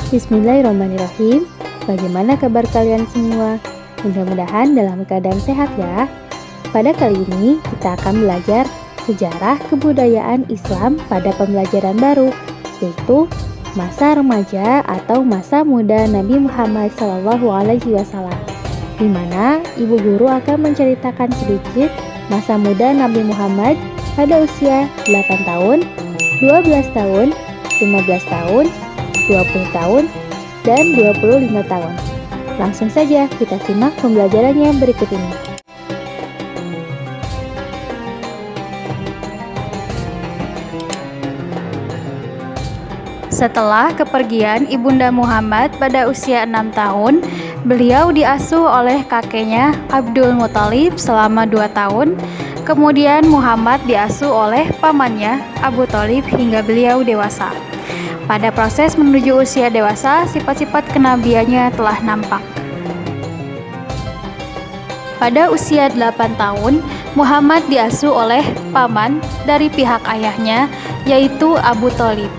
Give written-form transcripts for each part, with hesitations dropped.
Bismillahirrahmanirrahim. Bagaimana kabar kalian semua? Mudah-mudahan dalam keadaan sehat ya. Pada kali ini kita akan belajar sejarah kebudayaan Islam pada pembelajaran baru, yaitu masa remaja atau masa muda Nabi Muhammad SAW, di mana ibu guru akan menceritakan sedikit masa muda Nabi Muhammad pada usia 8 tahun, 12 tahun, 15 tahun, 20 tahun, dan 25 tahun. Langsung saja kita simak pembelajarannya berikut ini. Setelah kepergian Ibunda Muhammad pada usia 6 tahun, beliau diasuh oleh kakeknya Abdul Muthalib selama 2 tahun. Kemudian Muhammad diasuh oleh pamannya Abu Thalib hingga beliau dewasa. Pada proses menuju usia dewasa, sifat-sifat kenabiannya telah nampak. Pada usia 8 tahun, Muhammad diasuh oleh paman dari pihak ayahnya, yaitu Abu Thalib.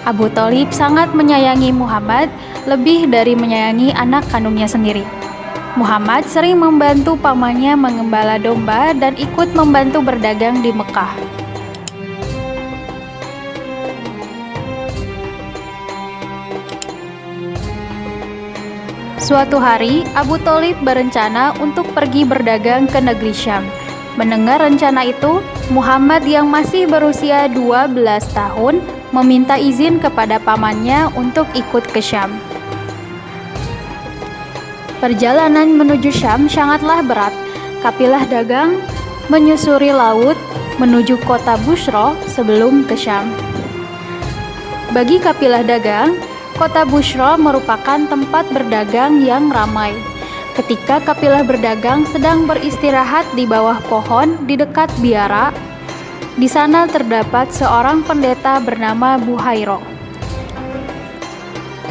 Abu Thalib sangat menyayangi Muhammad, lebih dari menyayangi anak kandungnya sendiri. Muhammad sering membantu pamannya mengembala domba dan ikut membantu berdagang di Mekah. Suatu hari, Abu Thalib berencana untuk pergi berdagang ke negeri Syam. Mendengar rencana itu, Muhammad yang masih berusia 12 tahun meminta izin kepada pamannya untuk ikut ke Syam. Perjalanan menuju Syam sangatlah berat. Kafilah dagang menyusuri laut menuju kota Busra sebelum ke Syam. Bagi kafilah dagang, kota Busra merupakan tempat berdagang yang ramai. Ketika kafilah berdagang sedang beristirahat di bawah pohon di dekat biara, di sana terdapat seorang pendeta bernama Buhairo.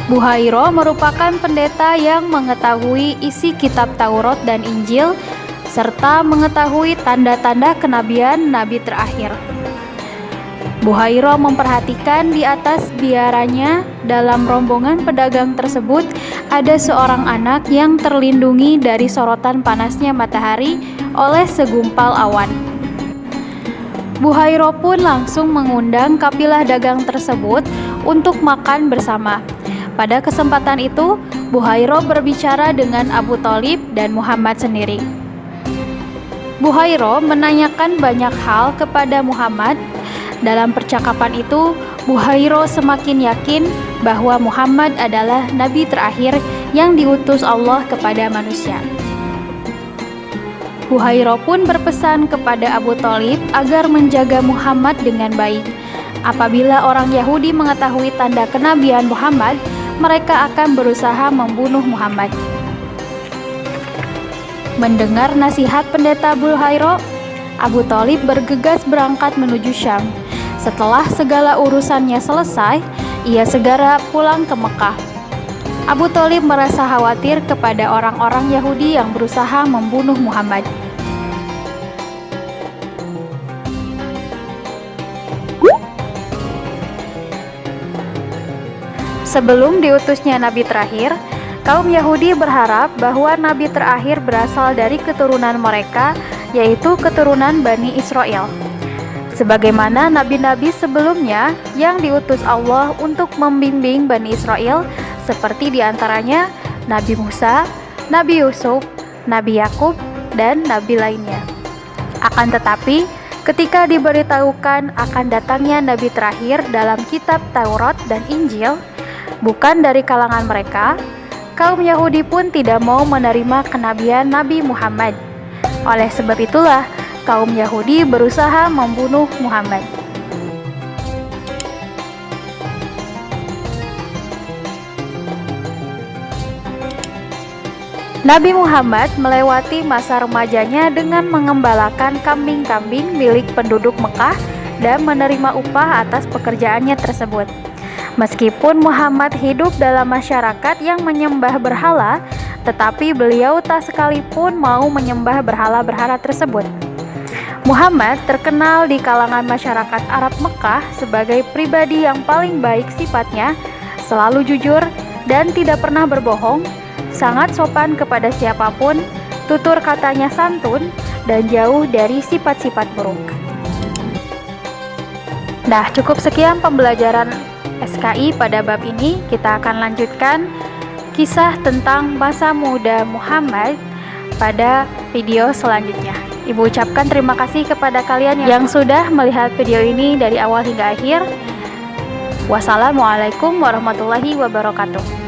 Buhairo merupakan pendeta yang mengetahui isi kitab Taurat dan Injil, serta mengetahui tanda-tanda kenabian Nabi terakhir. Buhairo memperhatikan di atas biaranya dalam rombongan pedagang tersebut ada seorang anak yang terlindungi dari sorotan panasnya matahari oleh segumpal awan. Buhairo pun langsung mengundang kafilah dagang tersebut untuk makan bersama. Pada kesempatan itu, Buhairo berbicara dengan Abu Thalib dan Muhammad sendiri. Buhairo menanyakan banyak hal kepada Muhammad. Dalam percakapan itu, Buhairo semakin yakin bahwa Muhammad adalah nabi terakhir yang diutus Allah kepada manusia. Buhairo pun berpesan kepada Abu Thalib agar menjaga Muhammad dengan baik. Apabila orang Yahudi mengetahui tanda kenabian Muhammad, mereka akan berusaha membunuh Muhammad. Mendengar nasihat pendeta Buhairo, Abu Thalib bergegas berangkat menuju Syam. Setelah segala urusannya selesai, ia segera pulang ke Mekah. Abu Thalib merasa khawatir kepada orang-orang Yahudi yang berusaha membunuh Muhammad. Sebelum diutusnya Nabi terakhir, kaum Yahudi berharap bahwa Nabi terakhir berasal dari keturunan mereka, yaitu keturunan Bani Israel. Sebagaimana nabi-nabi sebelumnya yang diutus Allah untuk membimbing Bani Israel, seperti diantaranya Nabi Musa, Nabi Yusuf, Nabi Yakub, dan nabi lainnya. Akan tetapi, ketika diberitahukan akan datangnya nabi terakhir dalam kitab Taurat dan Injil, bukan dari kalangan mereka, kaum Yahudi pun tidak mau menerima kenabian Nabi Muhammad. Oleh sebab itulah, kaum Yahudi berusaha membunuh Muhammad. Nabi Muhammad melewati masa remajanya dengan mengembalakan kambing-kambing milik penduduk Mekah dan menerima upah atas pekerjaannya tersebut. Meskipun Muhammad hidup dalam masyarakat yang menyembah berhala, tetapi beliau tak sekalipun mau menyembah berhala-berhala tersebut. Muhammad terkenal di kalangan masyarakat Arab Mekah sebagai pribadi yang paling baik sifatnya, selalu jujur, dan tidak pernah berbohong, sangat sopan kepada siapapun, tutur katanya santun, dan jauh dari sifat-sifat buruk. Nah, cukup sekian pembelajaran SKI pada bab ini. Kita akan lanjutkan kisah tentang masa muda Muhammad pada video selanjutnya. Ibu ucapkan terima kasih kepada kalian yang sudah melihat video ini dari awal hingga akhir. Wassalamualaikum warahmatullahi wabarakatuh.